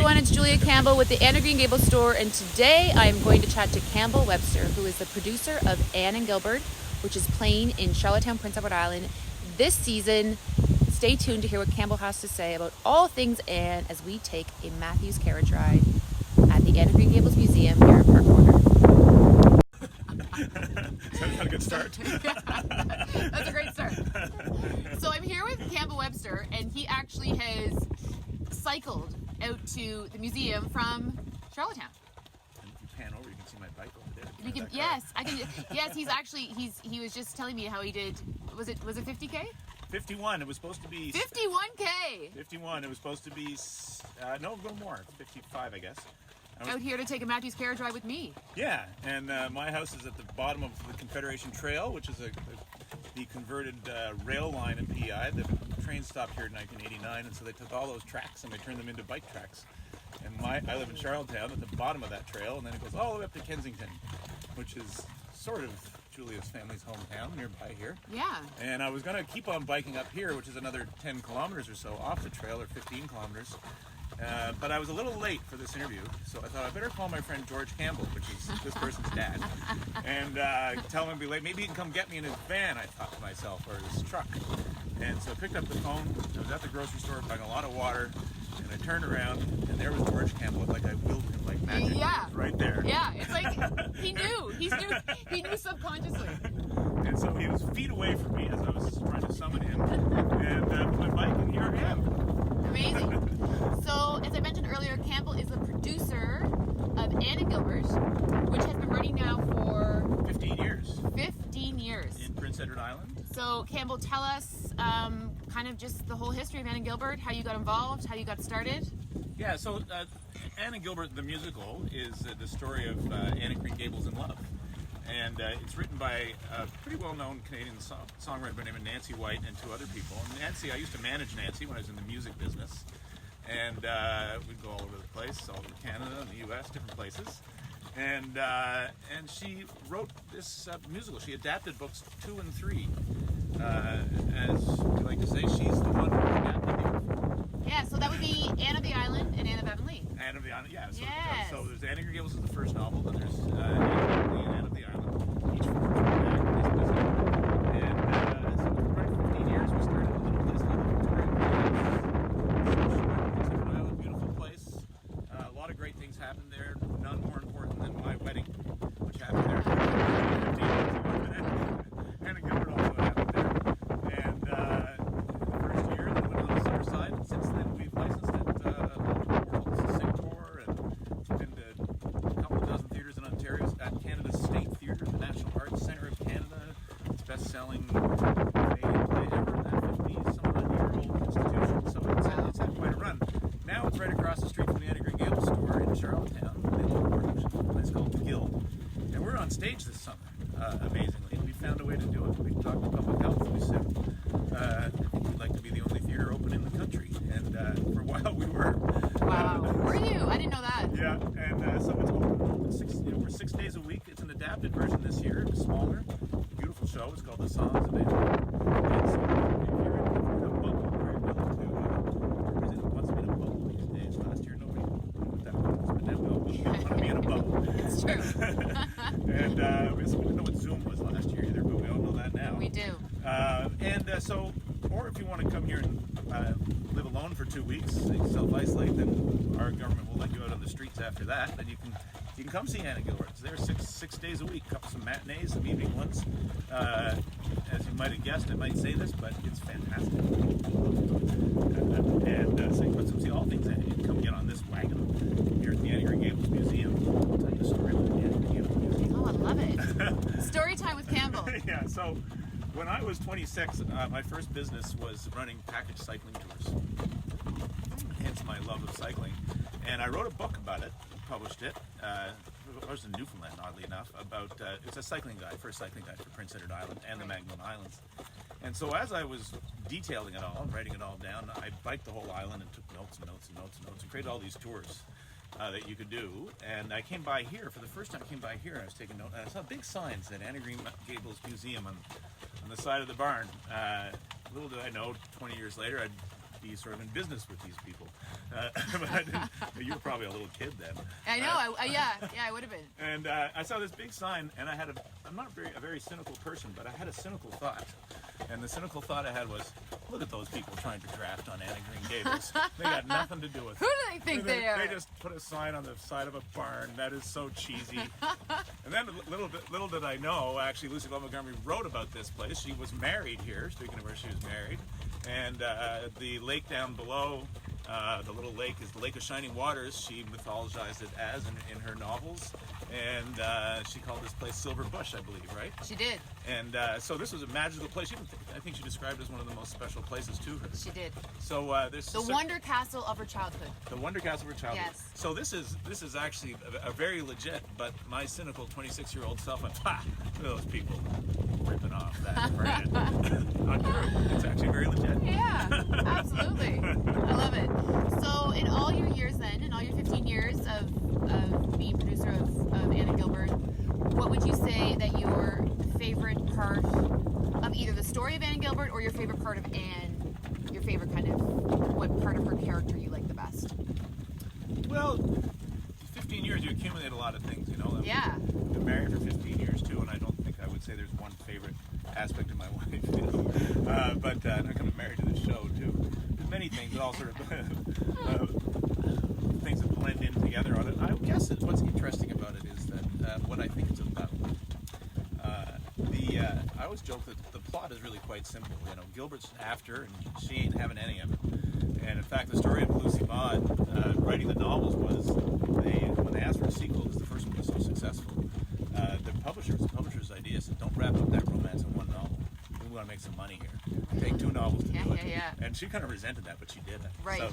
everyone, it's Julia Campbell with the Anne and Gables store, and today I am going to chat to Campbell Webster, who is the producer of Anne and Gilbert, which is playing in Charlottetown, Prince Edward Island this season. Stay tuned to hear what Campbell has to say about all things Anne as we take a Matthews carriage ride at the Anne and Gables Museum here in Park Corner. That's not a good start. That's a great start. So I'm here with Campbell Webster, and he actually has cycled out to the museum from Charlottetown. And if you pan over, you can see my bike over there. We can, yes, I can. Yes, he was just telling me how he did. Was it 50K? 51. It was supposed to be 51K. 51. It was supposed to be no, a little more. 55, I guess. Out here to take a Matthews carriage ride with me. Yeah, and my house is at the bottom of the Confederation Trail, which is the converted rail line in PEI. The train stopped here in 1989, and so they took all those tracks and they turned them into bike tracks. And I live in Charlottetown at the bottom of that trail, and then it goes all the way up to Kensington, which is sort of Julia's family's hometown nearby here. Yeah. And I was going to keep on biking up here, which is another 10 kilometers or so off the trail, or 15 kilometers. But I was a little late for this interview, so I thought I better call my friend George Campbell, which is this person's dad, and tell him to be late. Maybe he can come get me in his van, I thought to myself, or his truck. And so I picked up the phone. I was at the grocery store buying a lot of water, and I turned around, and there was George Campbell. It looked like I willed him like magic. Yeah. He was right there. Yeah, it's like he knew. He knew subconsciously. And so he was feet away from me as I was trying to summon him, and put my bike, and here I am. Amazing. So, as I mentioned earlier, Campbell is the producer of Anne and Gilbert, which has been running now for 15 years. 15 years. In Prince Edward Island. So, Campbell, tell us kind of just the whole history of Anne and Gilbert, how you got involved, how you got started. Yeah, so Anne and Gilbert, the musical, is the story of Anne and Gables in love. And it's written by a pretty well-known Canadian songwriter by the name of Nancy White and two other people. And Nancy, I used to manage Nancy when I was in the music business. And we'd go all over the place, all over Canada and the U.S., different places. And she wrote this musical. She adapted books 2 and 3. As we like to say, she's the one who adapted the. Yeah, so that would be Anne of the Island and Anne of Avonlea. Anne of the Island, yeah. So, yes. So there's Anne and Gables is the first novel, then there's Anne of the Island. Each from back in this business. And so for about 15 years, we started a little place called Kindred Island, beautiful place. A lot of great things happened there. None more important than my wedding, which happened there. 15 years ago. Anne and Gilbert also happened there. And the first year, then went on the summer side. And since then, we've licensed it all over the world. Singapore, and been to a couple dozen theaters in Ontario. At Canada's State Theatre, the National Arts Centre of Canada. It's best-selling Canadian play ever. That 50-some-odd-year-old institution. So it's had quite a run. Now it's right across the street from the Anne and Gables store in Charlottetown. They have a place called the Gilbert. And we're on stage this summer, amazingly. And we found a way to do it. We talked to public health, and we said, I think we'd like to be the only theater open in the country. And for a while we were. Wow. Were you? I didn't know that. Yeah, and so it's open for 6 days a week. It's an adapted version this year. It's smaller, beautiful show. It's called The Songs of Anne. And so if you're in a bubble, very willing to represent what's been a bubble these days. Last year nobody put that bubble, but now we all want to be in a bubble. It's true. And we didn't know what Zoom was last year either, but we all know that now. We do. So, or if you want to come here and live alone for 2 weeks, self-isolate, then our government will let you out on the streets after that. Then you can come see Anne and Gilbert. It's there six days a week, some matinees, some evening ones. As you might have guessed, I might say this, but it's fantastic. So you can see all things Anne. You can come get on this wagon here at the Anne and Gables Museum. I'll tell you a story about the Anne and Gables Museum. Oh, I love it. Story time with Campbell. Yeah, so when I was 26, my first business was running package cycling tours. Hence my love of cycling. And I wrote a book about it, published it. It was in Newfoundland, oddly enough, about it's a cycling guide, first cycling guide for Prince Edward Island and the Magdalen Islands. And so as I was detailing it all and writing it all down, I biked the whole island and took notes and created all these tours that you could do. And I came by here, for the first time I came by here, I was taking notes, and I saw big signs that Anne and Gables Museum on the side of the barn. Little did I know, 20 years later, I'd be sort of in business with these people. But You were probably a little kid then. I know. I would have been. And I saw this big sign, and I'm not a very cynical person, but I had a cynical thought. And the cynical thought I had was, look at those people trying to draft on Anne and Green Gables. They got nothing to do with it. Who do they think they are? They just put a sign on the side of a barn. That is so cheesy. And then little did I know, actually, Lucy Love Montgomery wrote about this place. She was married here, speaking of where she was married. And the lake down below, the little lake, is the Lake of Shining Waters. She mythologized it as in her novels. And she called this place Silver Bush, I believe, right? She did. And so this was a magical place. I think she described it as one of the most special places to her. She did. So there's the Wonder Castle of her childhood. The Wonder Castle of her childhood. Yes. So this is actually a very legit, but my cynical 26-year-old self went, ha! Look at those people ripping off that brand. Not true. It's actually very legit. Yeah, absolutely. I love it. So in all your years then, in all your 15 years of being producer of Anne and Gilbert, what would you say that your favorite part of either the story of Anne and Gilbert or your favorite part of Anne, your favorite kind of, what part of her character you like the best? Well, 15 years, you accumulate a lot of things, you know. Yeah. I've been married for 15 years too, and I don't think I would say there's one favorite aspect of my wife, you know. But I'm kind of married to the show too. There's many things that all sort of things that blend in together on it. I guess what's interesting about it is that what I think it's about. I always joke that the plot is really quite simple. You know, Gilbert's after, and she ain't having any of it. And in fact, the story of Lucy Maud writing the novels was when they asked for a sequel, because the first one was so successful, the publisher's idea said, don't wrap up that romance in one novel. We want to make some money here. Take 2 novels to do it. Yeah. And she kind of resented that, but she did it. Right.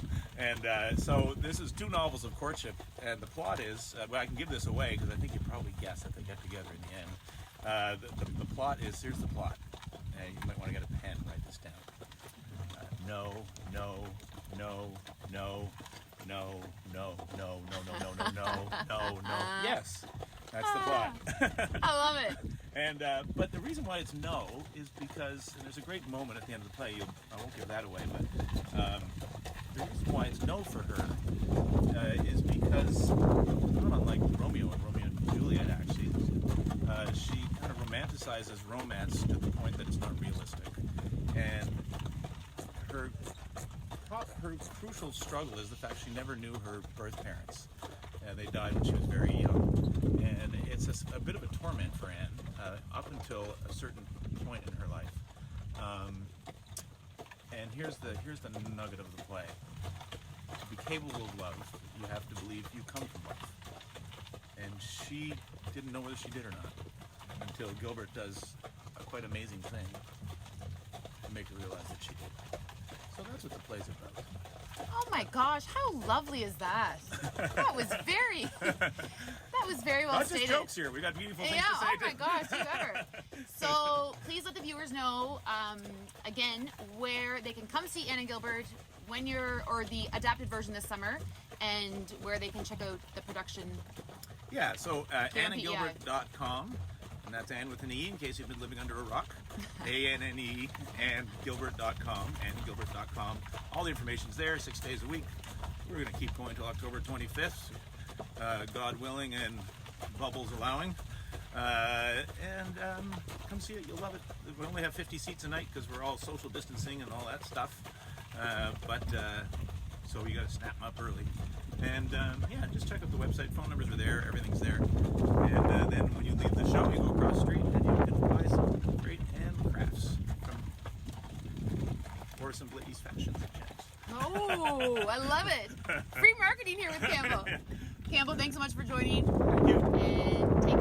So this is 2 novels of courtship, and the plot is, well, I can give this away because I think you probably guess that they get together in the end. The plot is, here's the plot. You might want to get a pen and write this down. No. Yes, that's the plot. I love it. And but the reason why it's no is because, and there's a great moment at the end of the play. I won't give that away, but the reason why it's no for her is because, not unlike Romeo and Juliet, actually, she kind of romanticizes romance to the point that it's not realistic, and her crucial struggle is the fact she never knew her birth parents. They died when she was very young, and it's a bit of a torment for Anne up until a certain point in her life. And here's the nugget of the play: to be capable of love, you have to believe you come from love. And she didn't know whether she did or not until Gilbert does a quite amazing thing to make her realize that she did. So that's what the play's about. Oh my gosh, how lovely is that? That was very well Not stated. just jokes here. We got beautiful things Yeah, to say. oh my gosh, you better. So please let the viewers know, again, where they can come see Anne and Gilbert or the adapted version this summer, and where they can check out the production. Yeah, so AnneandGilbert.com, and that's Anne with an E in case you've been living under a rock. ANNE, and Gilbert.com, AnneandGilbert.com. All the information's there, 6 days a week. We're going to keep going till October 25th, God willing and bubbles allowing. And come see it, you'll love it. We only have 50 seats a night because we're all social distancing and all that stuff. So you got to snap them up early. And yeah, just check out the website. Phone numbers are there. Everything's there. And then when you leave the show, you go across the street and you can buy some great handcrafts or some ladies' fashions at Campbells. Oh, I love it. Free marketing here with Campbell. Campbell, thanks so much for joining. Thank you. And take